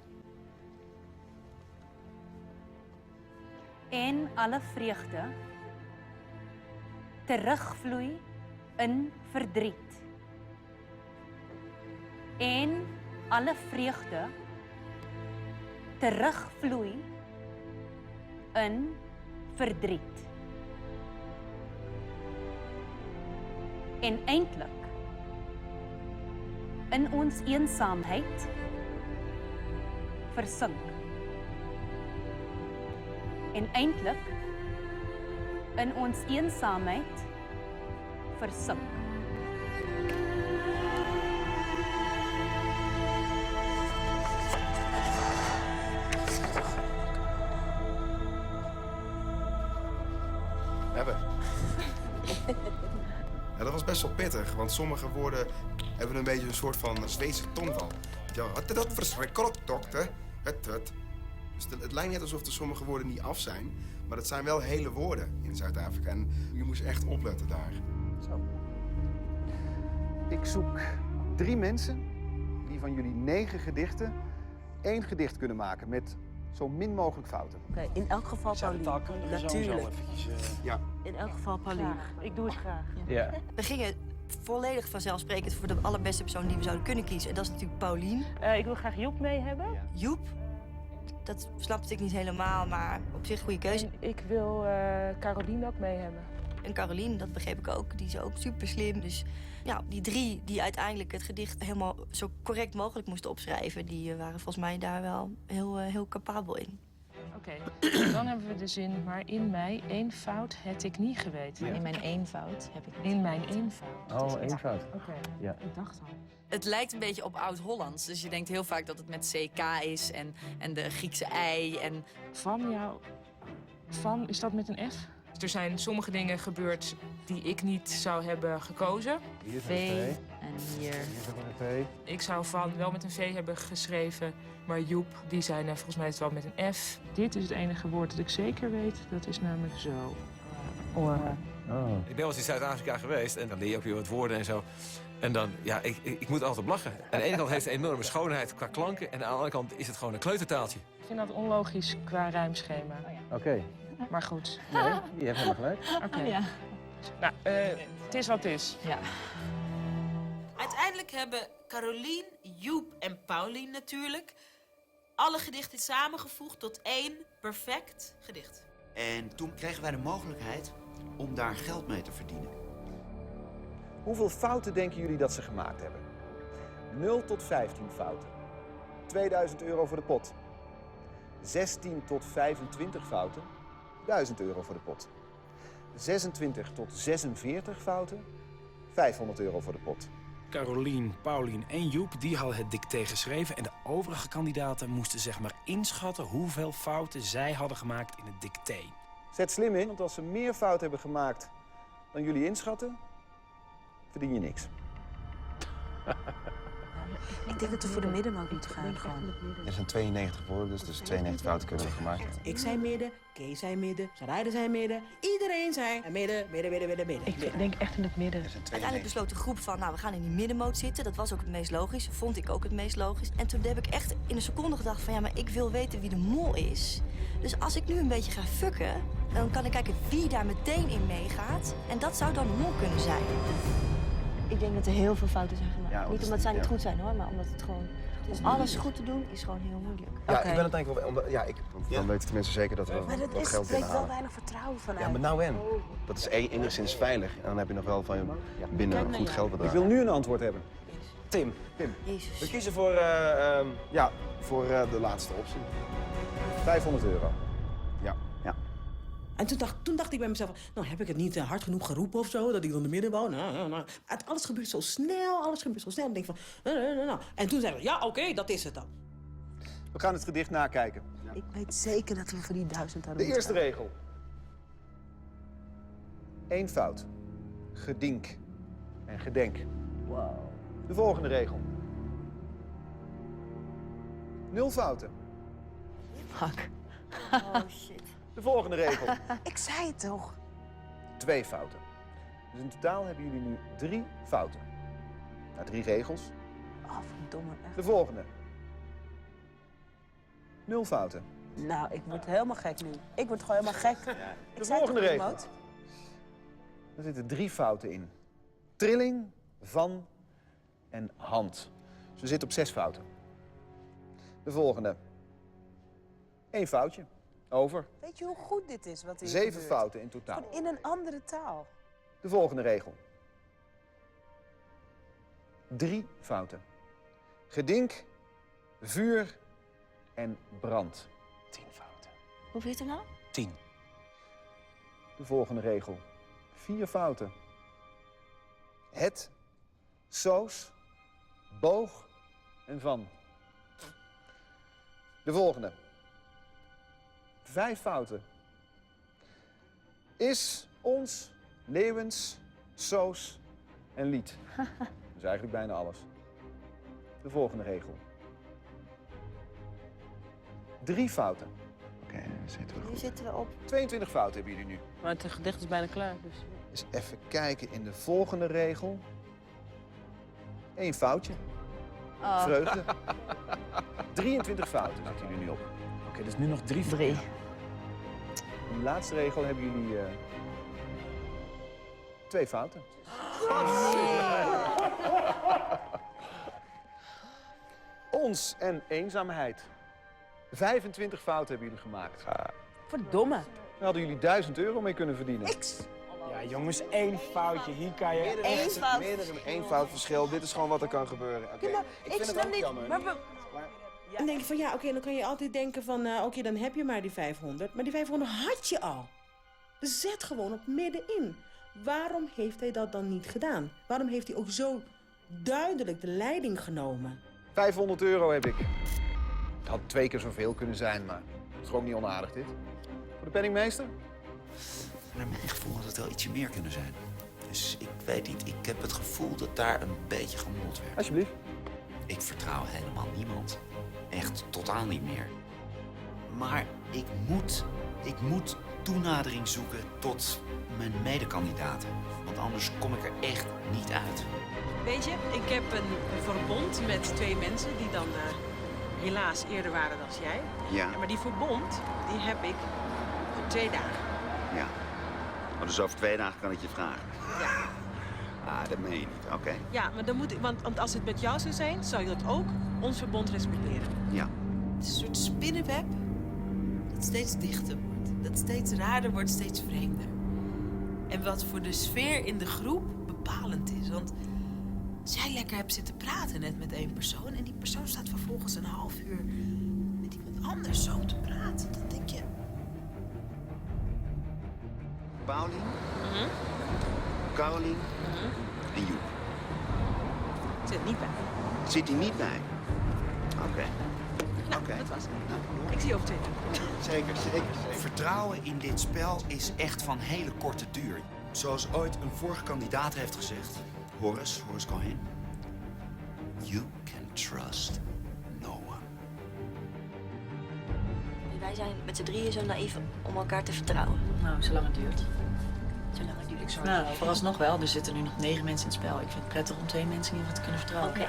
En alle vreugde terugvloei in verdriet. En alle vreugde terugvloei in verdriet. En eintlik in ons eensaamheid versink. En eintlik in ons eensaamheid versink. Ja, dat was best wel pittig, want sommige woorden hebben een beetje een soort van Zweedse tongval. Ja, dat verschrikkelijk, dokter. Dus het lijkt net alsof er sommige woorden niet af zijn, maar het zijn wel hele woorden in Zuid-Afrika. En je moest echt opletten daar. Zo. Ik zoek 3 mensen die van jullie 9 gedichten 1 gedicht kunnen maken met zo min mogelijk fouten. Oké, in elk geval Pauline. Natuurlijk. Ja. In elk geval Pauline. Ik doe het graag. Ja. We gingen volledig vanzelfsprekend voor de allerbeste persoon die we zouden kunnen kiezen. En dat is natuurlijk Pauline. Ik wil graag Joep mee hebben. Joep? Dat snapte ik niet helemaal, maar op zich goede keuze. En ik wil Caroline ook mee hebben. En Caroline, dat begreep ik ook, die is ook super slim. Dus ja, die 3 die uiteindelijk het gedicht helemaal zo correct mogelijk moesten opschrijven, die waren volgens mij daar wel heel capabel in. Oké, dan hebben we de zin, maar in mij 1 fout heb ik niet geweten. In mijn eenvoud heb ik niet In mijn eenvoud. Oh, eenvoud. Oké, Ja. ik dacht al. Het lijkt een beetje op Oud-Hollands. Dus je denkt heel vaak dat het met CK is en de Griekse ei. En... Van, is dat met een F? Er zijn sommige dingen gebeurd die ik niet zou hebben gekozen. Hier is V en hier. Hier is ook een V. Ik zou Van wel met een V hebben geschreven, maar Joep, die zei volgens mij is het wel met een F. Dit is het enige woord dat ik zeker weet, dat is namelijk zo. Oor. Oh. Ik ben wel eens in Zuid-Afrika geweest en dan leer je ook weer wat woorden en zo. En dan, ja, ik moet altijd op lachen. Aan de ene kant heeft het een enorme schoonheid qua klanken en aan de andere kant is het gewoon een kleutertaaltje. Ik vind dat onlogisch qua rijmschema. Oké. Maar goed. Nee, je hebt helemaal gelijk. Oké. Ja. Nou, het is wat het is. Ja. Uiteindelijk hebben Caroline, Joep en Pauline natuurlijk alle gedichten samengevoegd tot 1 perfect gedicht. En toen kregen wij de mogelijkheid om daar geld mee te verdienen. Hoeveel fouten denken jullie dat ze gemaakt hebben? 0 tot 15 fouten. 2000 euro voor de pot. 16 tot 25 fouten. 1000 euro voor de pot. 26 tot 46 fouten. 500 euro voor de pot. Caroline, Pauline en Joep die hadden het dicté geschreven en de overige kandidaten moesten zeg maar inschatten hoeveel fouten zij hadden gemaakt in het dicté. Zet slim in, want als ze meer fouten hebben gemaakt dan jullie inschatten, verdien je niks. Ik denk dat we voor de middenmoot moeten gaan. Gewoon. Er zijn 92 woorden, dus 92 fouten kunnen we gemaakt hebben. Ik zei midden, Kees zei midden, Sarayda zei midden. Iedereen zei midden. Ik denk echt in het midden. Uiteindelijk besloot de groep van, nou, we gaan in die middenmoot zitten. Dat was ook het meest logisch. Vond ik ook het meest logisch. En toen heb ik echt in een seconde gedacht van, ja, maar ik wil weten wie de mol is. Dus als ik nu een beetje ga fucken, dan kan ik kijken wie daar meteen in meegaat. En dat zou dan de mol kunnen zijn. Ik denk dat er heel veel fouten zijn gemaakt. Ja, niet omdat zij niet goed zijn, hoor, maar omdat het gewoon... Om alles goed te doen is gewoon heel moeilijk. Ja, ik ben het eigenlijk wel... Dan weten de mensen zeker dat we Maar dat wat geld spreekt wel binnenhalen. weinig vertrouwen vanuit. Ja, maar nou en. Dat is enigszins veilig. En dan heb je nog wel van binnen goed geld bedrag. Ik wil nu een antwoord hebben. Tim. Jezus. We kiezen voor, de laatste optie. €500. Ja. En toen dacht ik bij mezelf, nou heb ik het niet hard genoeg geroepen of zo, dat ik dan de midden woon. Alles gebeurt zo snel, Ik denk van, nou. En toen zeiden we, ja, oké, dat is het dan. We gaan het gedicht nakijken. Ik weet zeker dat we voor die 1000 hadden. De eerste regel. 1 fout. Gedink en gedenk. Wow. De volgende regel. 0 fouten. Fuck. Oh, shit. De volgende regel. Ik zei het toch? 2 fouten. Dus in totaal hebben jullie nu 3 fouten. Na 3 regels. Oh, verdomme. Echt. De volgende. 0 fouten. Nou, ik word helemaal gek nu. Ik word gewoon helemaal gek. De volgende regel. Er zitten 3 fouten in. Trilling, van en hand. Dus we zitten op 6 fouten. De volgende. 1 foutje. Over. Weet je hoe goed dit is wat hier 7 gebeurt? fouten in totaal. Gewoon in een andere taal. De volgende regel. 3 fouten. Gedink, vuur en brand. 10 fouten. Hoeveel is er nou? 10. De volgende regel. 4 fouten. Het, soos, boog en van. De volgende. 5 fouten. Is, ons, leeuwens, soos en lied. Dat is eigenlijk bijna alles. De volgende regel. 3 fouten. Oké, dan zitten we Nu goed. zitten we op... 22 fouten hebben jullie nu. Maar het gedicht is bijna klaar, dus... Dus even kijken in de volgende regel. 1 foutje. Oh. Vreugde. 23 fouten zitten jullie nu op. Oké, dus nu nog 3 fouten. In de laatste regel hebben jullie 2 fouten. Ons en eenzaamheid. 25 fouten hebben jullie gemaakt. Verdomme. Daar hadden jullie €1000 mee kunnen verdienen. Ja, jongens, 1 foutje. Hier kan je... Eén fout verschil. Dit is gewoon wat er kan gebeuren. Oké. Ik vind het ook jammer. Maar dan denk je van, ja, oké, dan kan je altijd denken van, oké, dan heb je maar die 500. Maar die 500 had je al. Dus zet gewoon op middenin. Waarom heeft hij dat dan niet gedaan? Waarom heeft hij ook zo duidelijk de leiding genomen? €500 heb ik. Het had 2 keer zoveel kunnen zijn, maar het is gewoon niet onaardig dit. Voor de penningmeester? Naar mijn gevoel had het wel ietsje meer kunnen zijn. Dus ik weet niet, ik heb het gevoel dat daar een beetje gemold werd. Alsjeblieft. Ik vertrouw helemaal niemand. Echt totaal niet meer. Maar ik moet toenadering zoeken tot mijn medekandidaten. Want anders kom ik er echt niet uit. Weet je, ik heb een verbond met 2 mensen die dan helaas eerder waren dan jij. Ja. Maar die verbond, die heb ik voor 2 dagen. Ja. Maar dus over 2 dagen kan ik je vragen. Ja. Ah, dat meen je niet. Oké. Ja, maar dan moet ik, want als het met jou zou zijn, zou je dat ook ons verbond respecteren. Ja. Het is een soort spinnenweb dat steeds dichter wordt. Dat steeds raarder wordt, steeds vreemder. En wat voor de sfeer in de groep bepalend is. Want als jij lekker hebt zitten praten net met 1 persoon... en die persoon staat vervolgens een half uur met iemand anders zo te praten... dan denk je... Paulien, Carolien en Joep. Zit niet bij. Zit hij niet bij? Oké. Nou, dat was het. Ik zie je over 2 dagen. Zeker. Vertrouwen in dit spel is echt van hele korte duur. Zoals ooit een vorige kandidaat heeft gezegd, Horace Cohen. You can trust no one. Wij zijn met z'n drieën zo naïef om elkaar te vertrouwen. Nou, zolang het duurt. Zolang het duurt. Nou, vooralsnog wel. Er zitten nu nog 9 mensen in het spel. Ik vind het prettig om 2 mensen in ieder geval te kunnen vertrouwen. Oké.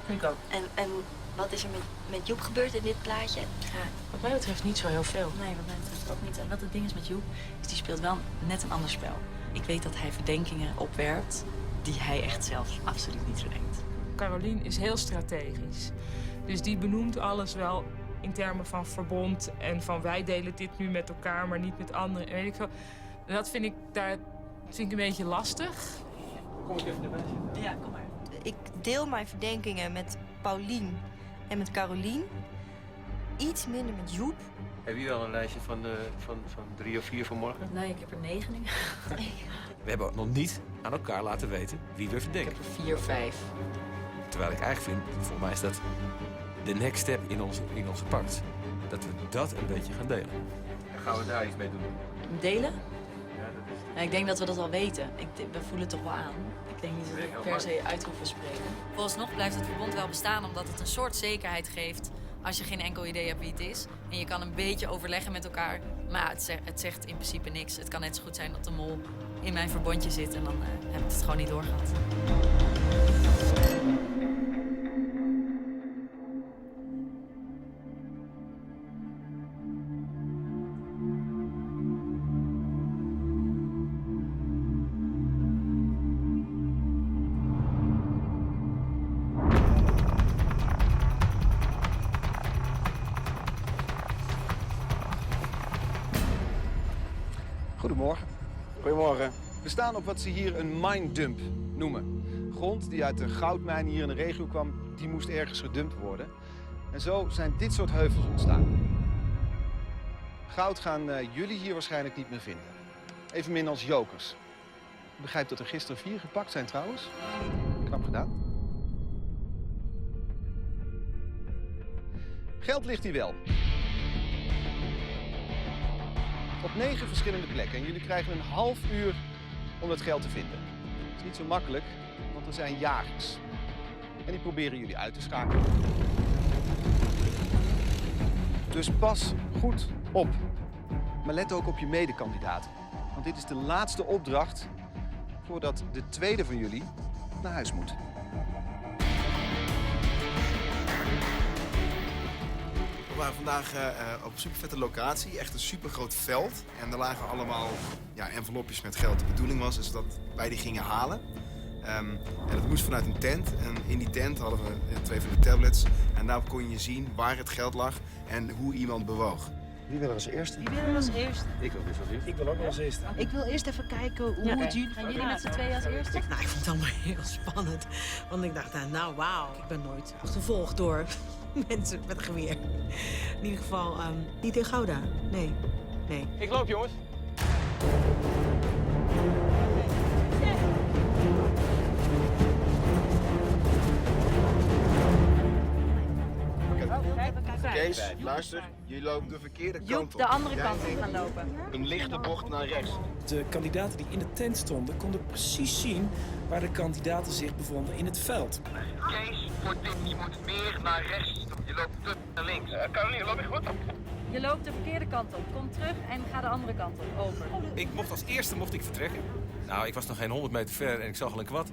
Vind ik ook. En wat is er met Joep gebeurd in dit plaatje? Ja, wat mij betreft niet zo heel veel. Nee, wat mij betreft ook niet. En wat het ding is met Joep, is die speelt wel net een ander spel. Ik weet dat hij verdenkingen opwerpt die hij echt zelf absoluut niet verdenkt. Caroline is heel strategisch. Dus die benoemt alles wel in termen van verbond en van wij delen dit nu met elkaar, maar niet met anderen. En weet ik veel. En dat vind ik een beetje lastig. Kom ik even erbij zitten? Ja, kom maar. Ik deel mijn verdenkingen met Paulien en met Caroline. Iets minder met Joep. Heb je al een lijstje van 3 of 4 vanmorgen? Nee, ik heb er 9 nu. We hebben nog niet aan elkaar laten weten wie we verdenken. Ik heb er 4, 5. Terwijl ik eigenlijk vind, volgens mij is dat de next step in onze pact. Dat we dat een beetje gaan delen. Dan gaan we daar iets mee doen. Delen? Ja, ik denk dat we dat al weten. We voelen het toch wel aan. Ik denk niet dat we het per se uit hoeven spreken. Vooralsnog blijft het verbond wel bestaan omdat het een soort zekerheid geeft als je geen enkel idee hebt wie het is. En je kan een beetje overleggen met elkaar, maar het zegt in principe niks. Het kan net zo goed zijn dat de mol in mijn verbondje zit en dan heb ik het gewoon niet doorgehad. Goedemorgen. Goedemorgen. We staan op wat ze hier een minedump noemen. Grond die uit de goudmijn hier in de regio kwam, die moest ergens gedumpt worden. En zo zijn dit soort heuvels ontstaan. Goud gaan jullie hier waarschijnlijk niet meer vinden. Evenmin als jokers. Ik begrijp dat er gisteren 4 gepakt zijn trouwens. Knap gedaan. Geld ligt hier wel. Op 9 verschillende plekken. En jullie krijgen een half uur om dat geld te vinden. Het is niet zo makkelijk, want er zijn jagers. En die proberen jullie uit te schakelen. Dus pas goed op. Maar let ook op je medekandidaten. Want dit is de laatste opdracht voordat de tweede van jullie naar huis moet. We waren vandaag op een supervette locatie, echt een supergroot veld. En er lagen allemaal envelopjes met geld. De bedoeling was dus dat wij die gingen halen. En dat moest vanuit een tent. En in die tent hadden we 2 van de tablets. En daar kon je zien waar het geld lag en hoe iemand bewoog. Wie wil er als eerste? Wie wil er als eerste? Ik wil dus als eerste. Ik wil ook wel als eerste. Ik wil eerst even kijken hoe het jullie... Gaan jullie met z'n tweeën als eerste? Nou, ik vond het allemaal heel spannend. Want ik dacht, nou wauw, ik ben nooit achtervolgd door mensen met geweer. In ieder geval, niet in Gouda. Nee. Ik loop, jongens. Kees, luister. Jullie lopen de verkeerde kant Joep, op. de andere kant op gaan lopen. Een lichte bocht naar rechts. De kandidaten die in de tent stonden, konden precies zien waar de kandidaten zich bevonden in het veld. Kees, voor dit, je moet meer naar rechts. Je loopt terug naar links. Caroline, loop je goed? Je loopt de verkeerde kant op. Kom terug en ga de andere kant op. Over. Ik mocht als eerste vertrekken. Nou, ik was nog geen 100 meter ver en ik zag al een kwad.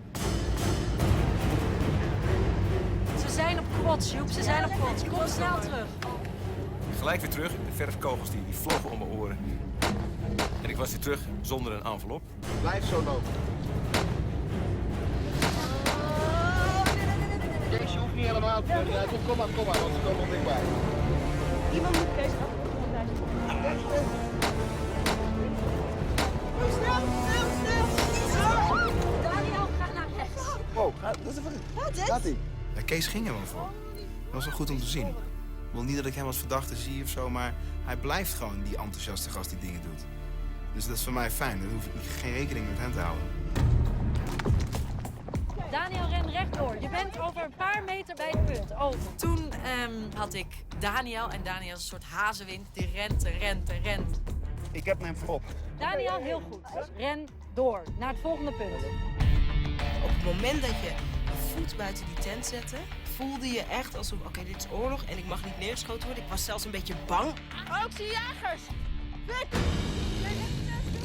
Ze zijn op quads, Joep. Ze zijn op quads. Kom snel terug. Gelijk weer terug. De verfkogels die vlogen om mijn oren. En ik was weer terug zonder een envelop. Blijf zo lopen. Kees, je hoeft niet helemaal terug. Ja, kom maar, want ze komen nog dichtbij. Iemand moet Kees af. Daniel, ga naar rechts. Oh, laat die. Ja, Kees ging er wel voor. Dat was wel goed om te zien. Ik wil niet dat ik hem als verdachte zie of zo, maar hij blijft gewoon die enthousiaste gast die dingen doet. Dus dat is voor mij fijn. Dan hoef ik geen rekening met hem te houden. Daniel, ren rechtdoor. Je bent over een paar meter bij het punt. Over. Toen had ik Daniel en Daniel is een soort hazenwind. Die rent. Ik heb hem voorop. Daniel, heel goed. Ren door naar het volgende punt. Op het moment dat je een voet buiten die tent zette, voelde je echt alsof, oké, dit is oorlog en ik mag niet neergeschoten worden. Ik was zelfs een beetje bang. Oh, ik zie jagers! Vic!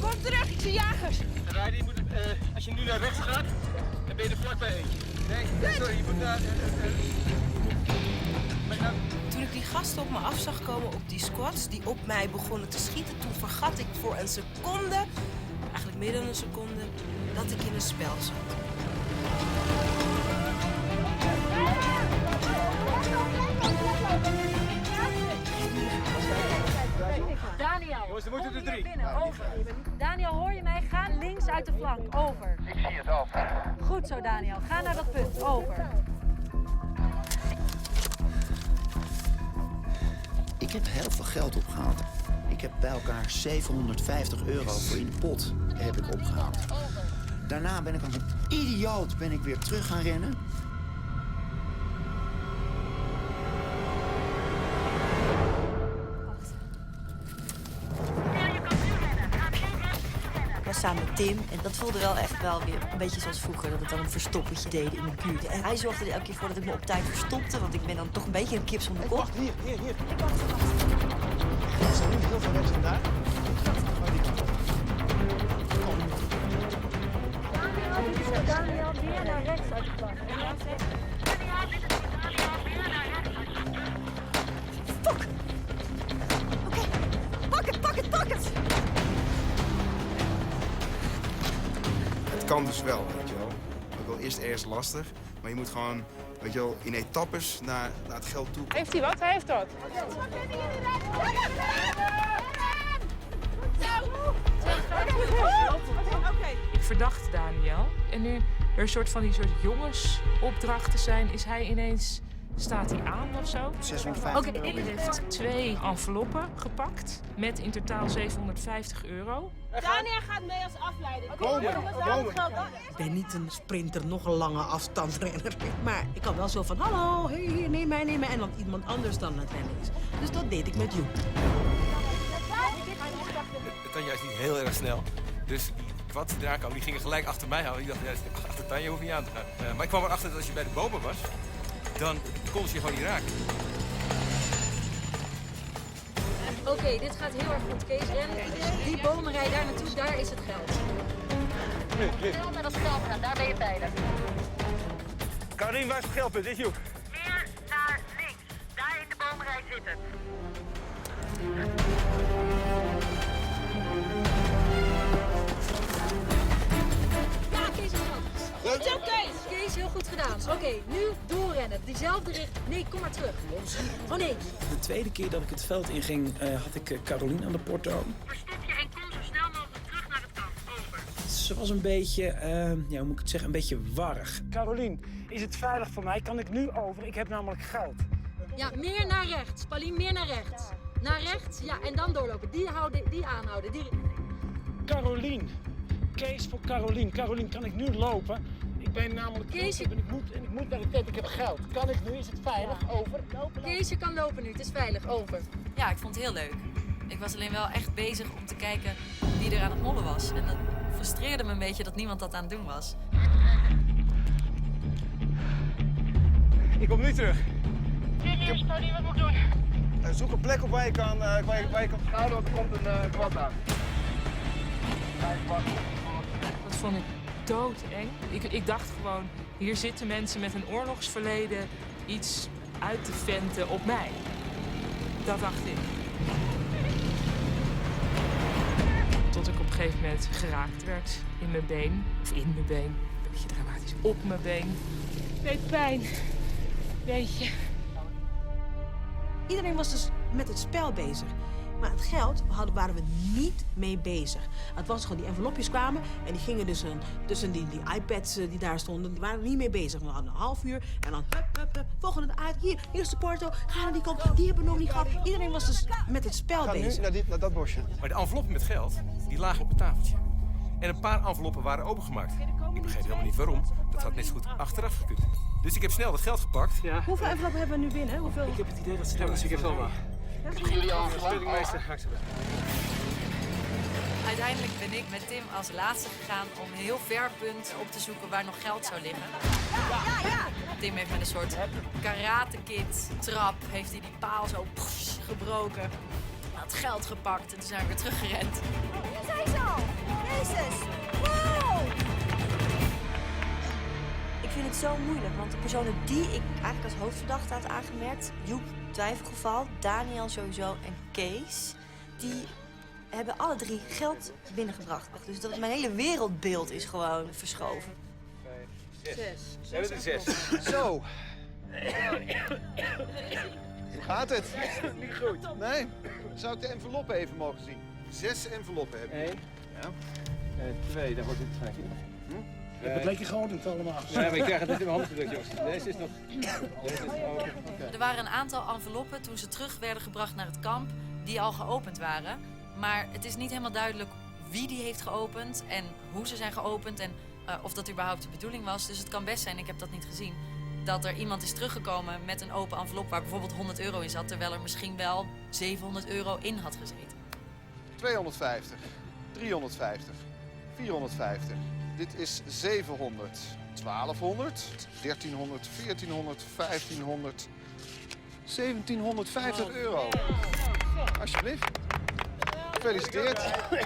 Kom terug, ik zie jagers! Rijden, als je nu naar rechts gaat, dan ben je er vlakbij eentje. Nee, sorry, je moet daar... Toen ik die gasten op me af zag komen op die squads die op mij begonnen te schieten, toen vergat ik voor een seconde, eigenlijk meer dan een seconde, dat ik in een spel zat. Daniel. Jongens, er moeten er 3. Over. Daniel, hoor je mij? Ga links uit de flank. Over. Ik zie het al. Goed zo, Daniel. Ga naar dat punt. Over. Ik heb heel veel geld opgehaald. Ik heb bij elkaar €750 voor in de pot heb ik opgehaald. Daarna ben ik als een idioot weer terug gaan rennen. Ik was samen met Tim en dat voelde wel echt wel weer een beetje zoals vroeger. Dat we dan een verstoppertje deden in de buurt. En hij zorgde er elke keer voor dat ik me op tijd verstopte. Want ik ben dan toch een beetje een kip zonder kop. Wacht, hier. Ik sta nu heel veel rechts vandaan. Daniel, weer naar rechts uit de flank. Fuck! Oké, pak het! Het kan dus wel, weet je wel. Ook al is het eerst lastig, maar je moet gewoon, weet je wel, in etappes naar het geld toe. Heeft hij wat? Hij heeft wat. Ik verdacht Daniel. En nu er een soort van die soort jongensopdrachten zijn, is hij ineens... Staat hij aan of zo? 650 Hij heeft 2 enveloppen gepakt met in totaal €750. Daniel gaat mee als afleider. Ik ben niet een sprinter, nog een lange afstandsrenner. Maar ik kan wel zo van, hallo, hey, neem mij. En dan iemand anders dan het rennen is. Dus dat deed ik met Joep. Het Tanja is niet heel erg snel. Dus die kwad die eraan kwam, die gingen gelijk achter mij houden. Ik dacht, ja, achter Tanja hoef je niet aan te gaan. Maar ik kwam erachter dat als je bij de bomen was, dan kon ze je gewoon niet raken. Oké, dit gaat heel erg goed, Kees. En die bomenrij daar naartoe, daar is het geld. Stil met dat geld gaan, daar ben je veilig. Karin, waar is het geldpunt? Dit is Joep. Meer naar links. Daar in de bomenrij zitten. Ja, Kees is goed. Goed zo, Kees. Kees, heel goed gedaan. Oké, nu doorrennen. Diezelfde richting. Nee, kom maar terug. Oh nee. De tweede keer dat ik het veld inging, had ik Caroline aan de porto. Verstop je en kom zo snel mogelijk terug naar het kamp. Over. Ze was een beetje, hoe moet ik het zeggen, een beetje warrig. Carolien, is het veilig voor mij? Kan ik nu over? Ik heb namelijk geld. Ja, meer naar rechts. Paulien, meer naar rechts. Naar rechts, ja, en dan doorlopen. Die aanhouden. Carolien. Kees voor Carolien. Carolien, kan ik nu lopen? Ik ben namelijk Kees, en ik moet naar de tent. Ik heb geld. Kan ik nu? Is het veilig? Over. Kees, je kan lopen nu. Het is veilig. Over. Ja, ik vond het heel leuk. Ik was alleen wel echt bezig om te kijken wie er aan het mollen was. En dat frustreerde me een beetje dat niemand dat aan het doen was. Ik kom nu terug. Serieus, Paulien, wat moet ik doen? Zoek een plek op waar je kan schuilen, want er komt een kwad aan. Dat vond ik doodeng. Ik dacht gewoon, hier zitten mensen met een oorlogsverleden iets uit te venten op mij. Dat dacht ik. Tot ik op een gegeven moment geraakt werd in mijn been. Of in mijn been. Een beetje dramatisch. Op mijn been. Het deed pijn. Weet je. Iedereen was dus met het spel bezig. Maar het geld waren we niet mee bezig. Het was gewoon, die envelopjes kwamen en die gingen dus tussen die iPads die daar stonden. Die waren niet mee bezig. We hadden een half uur en dan volgende hier is de porto, ga naar die kant, die hebben we nog niet gehad. Iedereen was dus met het spel bezig. Nu naar dat bosje. Maar de enveloppen met geld, die lagen op het tafeltje. En een paar enveloppen waren opengemaakt. Ik begreep helemaal niet waarom. Dat had net zo goed achteraf gekund. Dus ik heb snel dat geld gepakt. Ja. Hoeveel enveloppen hebben we nu binnen? Hoeveel? Ik heb het idee dat ze dat ik heb het allemaal. Jullie al Meester, Uiteindelijk ben ik met Tim als laatste gegaan om een heel ver punt op te zoeken waar nog geld zou liggen. Tim heeft met een soort karate-kid trap heeft hij die paal zo gebroken. Had geld gepakt en toen zijn we weer teruggerend. Hier zijn ze al! Jezus! Wow! Ik vind het zo moeilijk, want de personen die ik eigenlijk als hoofdverdachte had aangemerkt... Joep, twijfelgeval, Daniel sowieso en Kees... die hebben alle 3 geld binnengebracht. Dus dat mijn hele wereldbeeld is gewoon verschoven. 6. We hebben er 6. Zo. Hoe gaat het? Niet goed. Nee? Zou ik de enveloppen even mogen zien? 6 enveloppen heb je. 1. Ja. 2, daar wordt het 5. Het leek je gewoon allemaal achter. Ja, maar ik krijg het niet in mijn hand gedrukt, jongens. Deze is nog... Deze is open. Er waren een aantal enveloppen toen ze terug werden gebracht naar het kamp die al geopend waren. Maar het is niet helemaal duidelijk wie die heeft geopend en hoe ze zijn geopend en of dat überhaupt de bedoeling was. Dus het kan best zijn, ik heb dat niet gezien, dat er iemand is teruggekomen met een open envelop waar bijvoorbeeld €100 in zat, terwijl er misschien wel €700 in had gezeten. 250, 350, 450. Dit is 700, 1200, 1300, 1400, 1500, €1750. Alsjeblieft. Gefeliciteerd. We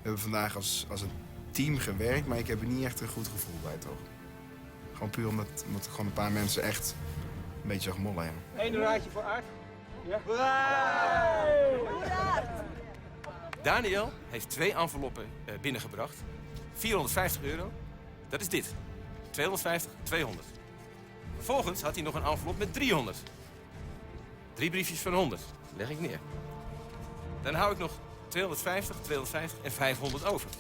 hebben vandaag als een team gewerkt, maar ik heb er niet echt een goed gevoel bij, toch? Gewoon puur omdat gewoon een paar mensen echt een beetje zag mollen. Ja. 1 raadje voor Art. Ja. Daniel heeft 2 enveloppen binnengebracht. €450. Dat is dit. 250, 200. Vervolgens had hij nog een envelop met 300. 3 briefjes van 100. Leg ik neer. Dan hou ik nog 250, 250 en 500 over.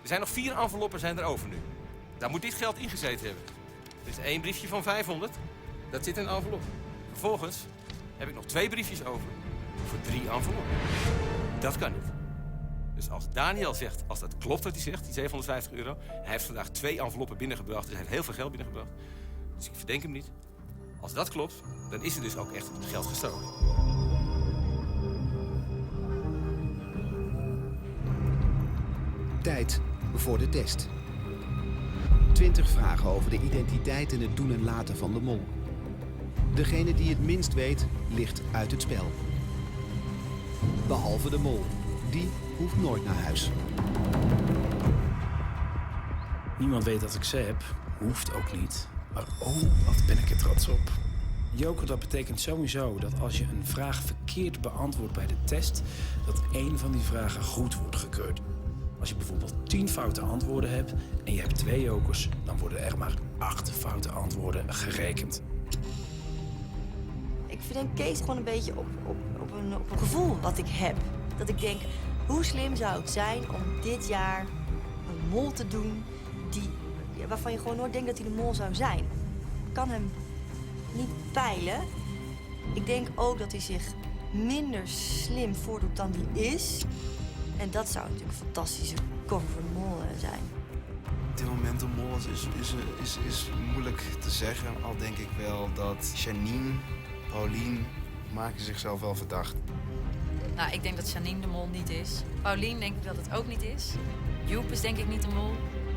Er zijn nog 4 enveloppen zijn er over nu. Daar moet dit geld ingezeten hebben. Er is 1 briefje van 500. Dat zit in een envelop. Vervolgens heb ik nog 2 briefjes over voor 3 enveloppen. Dat kan niet. Dus als Daniel zegt, als dat klopt wat hij zegt, die €750... hij heeft vandaag 2 enveloppen binnengebracht, dus hij heeft heel veel geld binnengebracht. Dus ik verdenk hem niet. Als dat klopt, dan is er dus ook echt geld gestolen. Tijd voor de test. 20 vragen over de identiteit en het doen en laten van de mol. Degene die het minst weet, ligt uit het spel. Behalve de mol. Die hoeft nooit naar huis. Niemand weet dat ik ze heb. Hoeft ook niet. Maar oh, wat ben ik er trots op. Joker, dat betekent sowieso dat als je een vraag verkeerd beantwoordt bij de test, dat 1 van die vragen goed wordt gekeurd. Als je bijvoorbeeld 10 foute antwoorden hebt en je hebt 2 jokers, dan worden er maar 8 foute antwoorden gerekend. Ik verdenk Kees gewoon een beetje op een gevoel wat ik heb. Dat ik denk, hoe slim zou het zijn om dit jaar een mol te doen waarvan je gewoon nooit denkt dat hij de mol zou zijn. Ik kan hem niet peilen. Ik denk ook dat hij zich minder slim voordoet dan hij is. En dat zou natuurlijk een fantastische cover voor de mol zijn. Op dit moment de mol is moeilijk te zeggen. Al denk ik wel dat Janine, Paulien maken zichzelf wel verdacht. Nou, ik denk dat Janine de mol niet is. Paulien denk ik dat het ook niet is. Joep is denk ik niet de mol.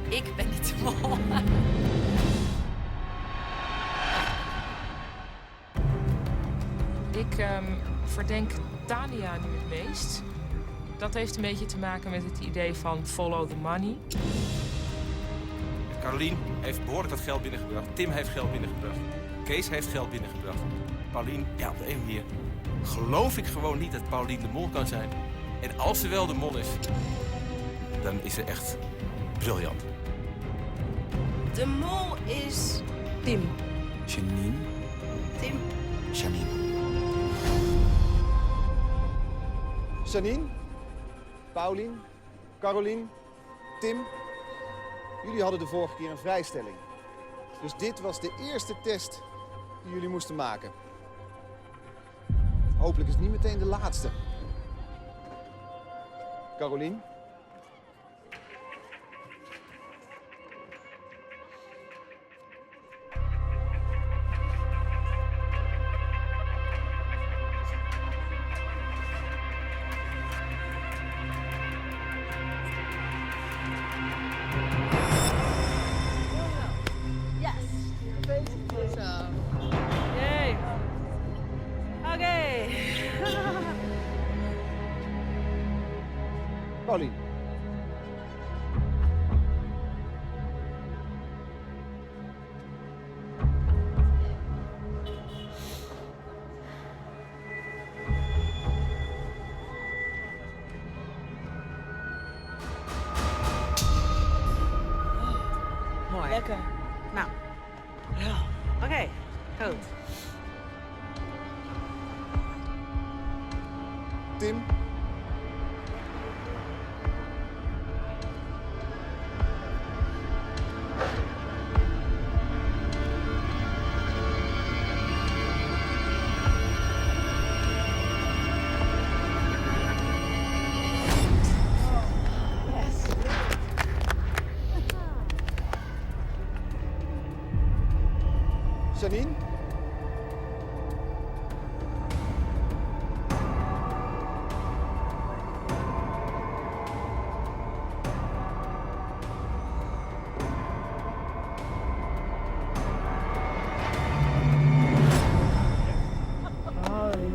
Ik ben niet de mol. Ik verdenk Tania nu het meest. Dat heeft een beetje te maken met het idee van follow the money. Carolien heeft behoorlijk wat geld binnengebracht. Tim heeft geld binnengebracht. Kees heeft geld binnengebracht. Paulien, ja, op de een manier geloof ik gewoon niet dat Paulien de mol kan zijn. En als ze wel de mol is, dan is ze echt briljant. De mol is... Tim. Janine. Tim. Janine. Janine, Paulien, Carolien, Tim. Jullie hadden de vorige keer een vrijstelling. Dus dit was de eerste test die jullie moesten maken. Hopelijk is het niet meteen de laatste. Carolien. lekker. Nou. Ja. Oké, goed. Tim? Janine?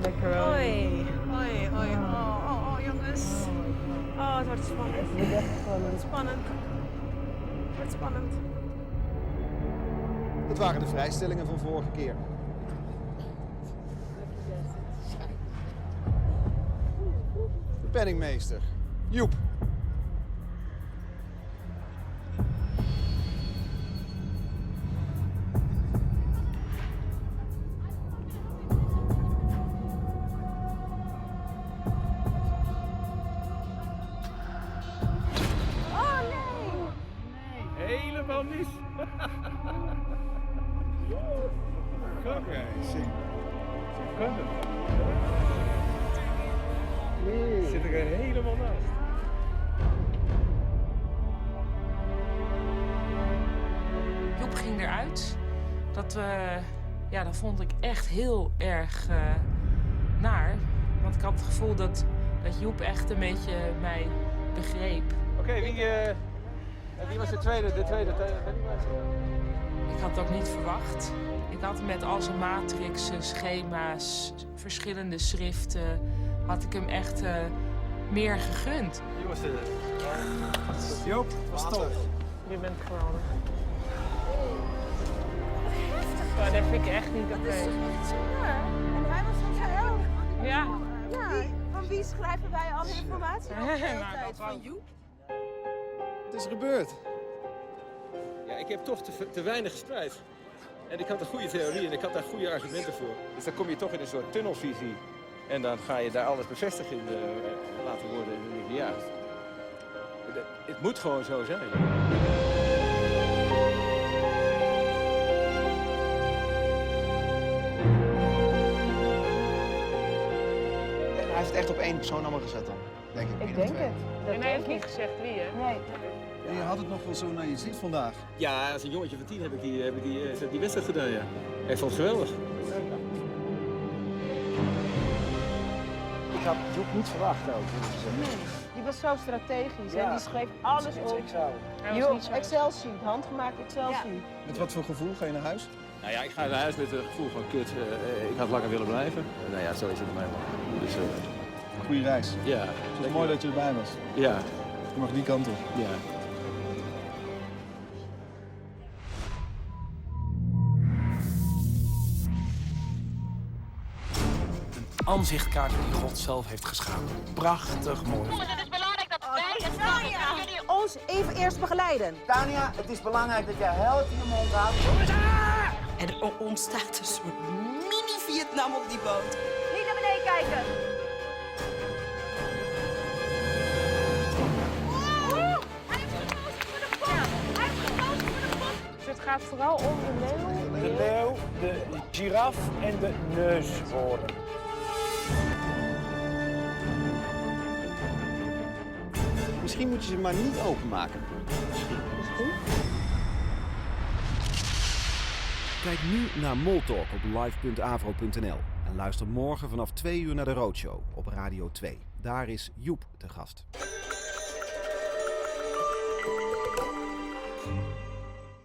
Lekker wel. Hoi, hoi, hoi. Oh, jongens. Oh, het wordt spannend. Het wordt spannend. Het wordt spannend. Dat waren de vrijstellingen van vorige keer. De penningmeester, Joep. Oh, nee. Helemaal mis. Oké, zie. Kan het? Zit ik er helemaal naast. Joep ging eruit. Dat vond ik echt heel erg naar. Want ik had het gevoel dat Joep echt een beetje mij begreep. Oké, wie was de tweede? Ik had het ook niet verwacht. Ik had hem met al zijn matrixen, schema's, verschillende schriften, had ik hem echt meer gegund. Joop, was tof. Je bent geweldig. Ja, dat vind ik echt niet oké. Dat is toch niet zo waar? En hij was van zijn ook. Ja. Ja, van wie schrijven wij alle informatie? Nou, Van Joep? Het is gebeurd. Ja, ik heb toch te weinig gespreid. En ik had een goede theorie en ik had daar goede argumenten voor. Dus dan kom je toch in een soort tunnelvisie. En dan ga je daar alles bevestigd in laten worden. En dan denk je, ja, het moet gewoon zo zijn. Hij heeft het echt op één persoon allemaal gezet dan, denk ik. Ik denk het. En hij heeft niet gezegd wie, hè? Nee. En je had het nog wel zo naar je zin vandaag. Ja, als een jongetje van 10 heb ik die wedstrijd gedaan, ja. Hij vond het geweldig. Ik had Joep niet verwacht ook. Nee, die was zo strategisch Ja. en die schreef alles op. Excel sheet, handgemaakt Excel sheet. Met wat voor gevoel ga je naar huis? Nou ja, ik ga naar huis met het gevoel van kut, ik had langer willen blijven. Nou ja, zo is het bij mij wel. Dus, Goeie reis. ja. Het is mooi dat je erbij was. Ja. Je mag die kant op. Ja. Aanzichtkaart die God zelf heeft geschapen. Prachtig mooi. Het is belangrijk dat wij het Tania, ons even eerst begeleiden. Tania, het is belangrijk dat jij helft in je mond houdt. En er ontstaat een soort mini-Vietnam op die boot. Niet naar beneden kijken. Dus het gaat vooral om de leeuw. De leeuw, de giraf en de neushoorn. Misschien moet je ze maar niet openmaken. Kijk nu naar Moltalk op live.avro.nl en luister morgen vanaf 2 uur naar de Roadshow op Radio 2. Daar is Joep te gast.